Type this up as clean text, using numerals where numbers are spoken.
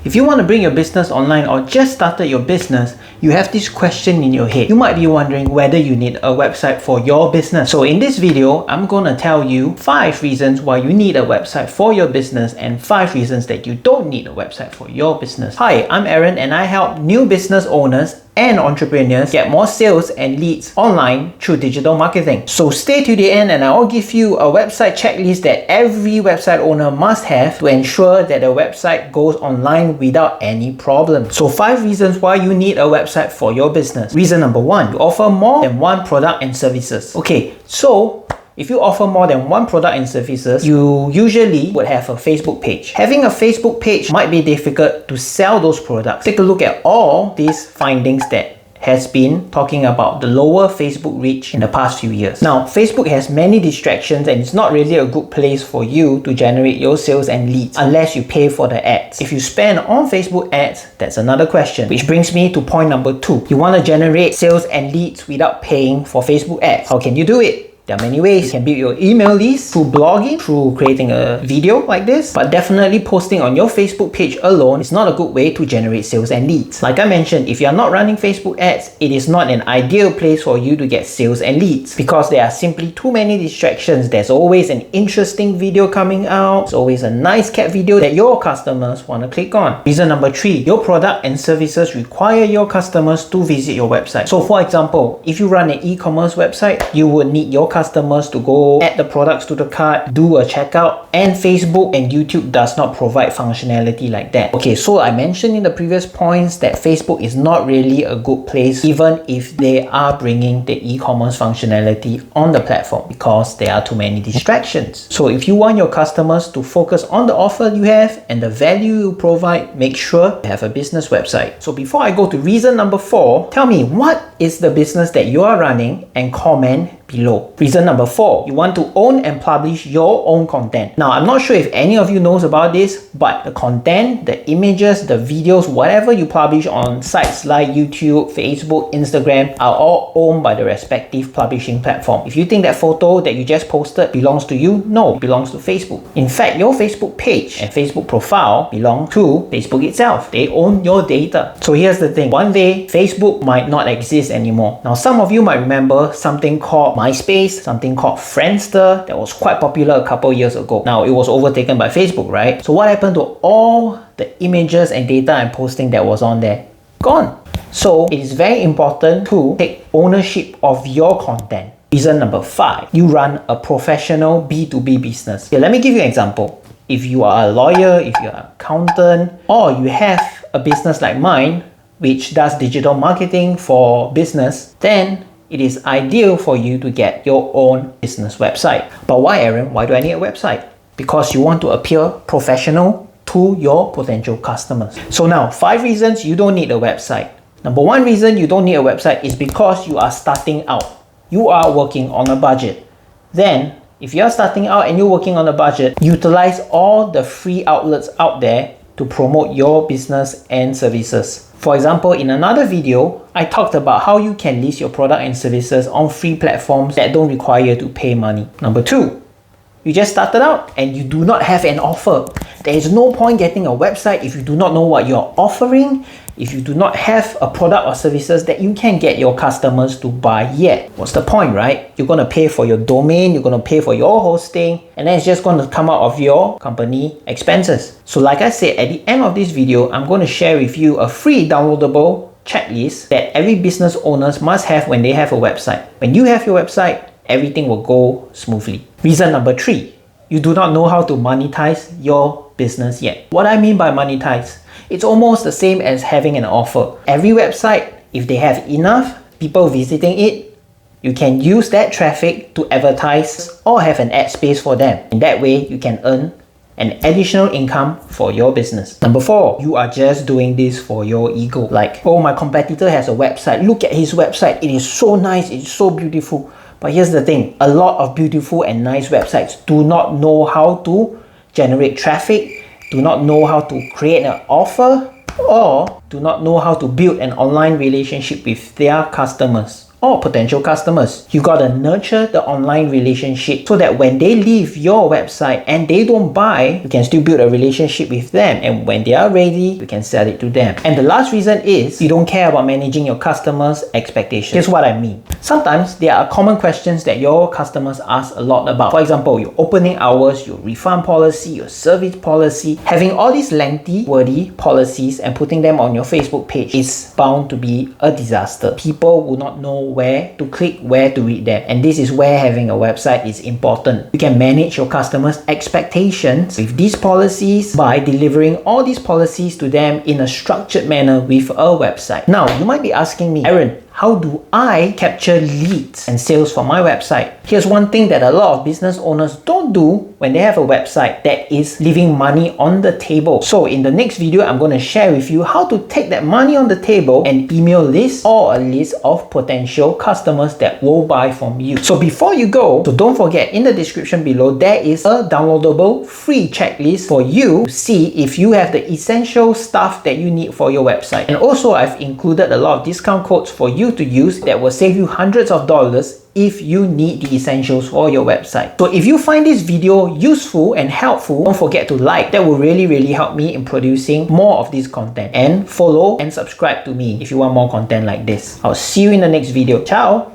If you want to bring your business online or just started your business, you have this question in your head. You might be wondering whether you need a website for your business. So in this video, I'm going to tell you 5 reasons why you need a website for your business and 5 reasons that you don't need a website for your business. Hi, I'm Aaron and I help new business owners and entrepreneurs get more sales and leads online through digital marketing. So stay to the end and I will give you a website checklist that every website owner must have to ensure that the website goes online without any problem. So 5 reasons why you need a website for your business. Reason number 1, you offer more than one product and services. Okay, so if you offer more than one product and services, you usually would have a Facebook page. Having a Facebook page might be difficult to sell those products. Take a look at all these findings that has been talking about the lower Facebook reach in the past few years. Now, Facebook has many distractions and it's not really a good place for you to generate your sales and leads unless you pay for the ads. If you spend on Facebook ads, that's another question. Which brings me to point number 2. You want to generate sales and leads without paying for Facebook ads. How can you do it? There are many ways. You can build your email list through blogging, through creating a video like this, but definitely posting on your Facebook page alone is not a good way to generate sales and leads. Like I mentioned, if you are not running Facebook ads, it is not an ideal place for you to get sales and leads because there are simply too many distractions. There's always an interesting video coming out. There's always a nice cat video that your customers want to click on. Reason number 3, your product and services require your customers to visit your website. So for example, if you run an e-commerce website, you would need your customers to go add the products to the cart, do a checkout, and Facebook and YouTube does not provide functionality like that. Okay, so I mentioned in the previous points that Facebook is not really a good place even if they are bringing the e-commerce functionality on the platform because there are too many distractions. So if you want your customers to focus on the offer you have and the value you provide, make sure you have a business website. So before I go to reason number 4, tell me what is the business that you are running and comment below. Reason number 4, you want to own and publish your own content. Now, I'm not sure if any of you knows about this, but the content, the images, the videos, whatever you publish on sites like YouTube, Facebook, Instagram are all owned by the respective publishing platform. If you think that photo that you just posted belongs to you, no, it belongs to Facebook. In fact, your Facebook page and Facebook profile belong to Facebook itself. They own your data. So here's the thing. One day, Facebook might not exist anymore. Now, some of you might remember something called MySpace, something called Friendster that was quite popular a couple years ago. Now, it was overtaken by Facebook, right? So what happened to all the images and data I'm posting that was on there? Gone. So it is very important to take ownership of your content. Reason number 5, you run a professional B2B business. Here, let me give you an example. If you are a lawyer, if you're an accountant, or you have a business like mine, which does digital marketing for business, then it is ideal for you to get your own business website. But why, Aaron? Why do I need a website? Because you want to appear professional to your potential customers. So now, 5 reasons you don't need a website. Number 1 reason you don't need a website is because you are starting out. You are working on a budget. Then, if you are starting out and you're working on a budget, utilize all the free outlets out there to promote your business and services. For example, in another video, I talked about how you can list your product and services on free platforms that don't require you to pay money. Number 2, you just started out and you do not have an offer. There is no point getting a website if you do not know what you're offering, if you do not have a product or services that you can get your customers to buy yet. What's the point, right? You're going to pay for your domain, you're going to pay for your hosting, and then it's just going to come out of your company expenses. So like I said, at the end of this video, I'm going to share with you a free downloadable checklist that every business owners must have when they have a website. When you have your website, everything will go smoothly. Reason number 3, you do not know how to monetize your business yet. What I mean by monetize, it's almost the same as having an offer. Every website, if they have enough people visiting it, you can use that traffic to advertise or have an ad space for them. In that way, you can earn an additional income for your business. Number 4, you are just doing this for your ego. Like, oh, my competitor has a website. Look at his website. It is so nice. It's so beautiful. But here's the thing. A lot of beautiful and nice websites do not know how to generate traffic, do not know how to create an offer, or do not know how to build an online relationship with their customers. or potential customers. You gotta nurture the online relationship so that when they leave your website and they don't buy, you can still build a relationship with them, and when they are ready, you can sell it to them. And the last reason is you don't care about managing your customers' expectations. Here's what I mean. Sometimes there are common questions that your customers ask a lot about. For example, your opening hours, your refund policy, your service policy. Having all these lengthy, wordy policies and putting them on your Facebook page is bound to be a disaster. People will not know where to click, where to read them. And this is where having a website is important. You can manage your customers' expectations with these policies by delivering all these policies to them in a structured manner with a website. Now, you might be asking me, Aaron, how do I capture leads and sales for my website? Here's one thing that a lot of business owners don't do when they have a website that is leaving money on the table. So in the next video, I'm going to share with you how to take that money on the table and email list or a list of potential customers that will buy from you. So before you go, so don't forget, in the description below, there is a downloadable free checklist for you to see if you have the essential stuff that you need for your website. And also, I've included a lot of discount codes for you to use that will save you hundreds of dollars if you need the essentials for your website. So if you find this video useful and helpful, don't forget to like. That will really help me in producing more of this content. And follow and subscribe to me if you want more content like this. I'll see you in the next video. Ciao!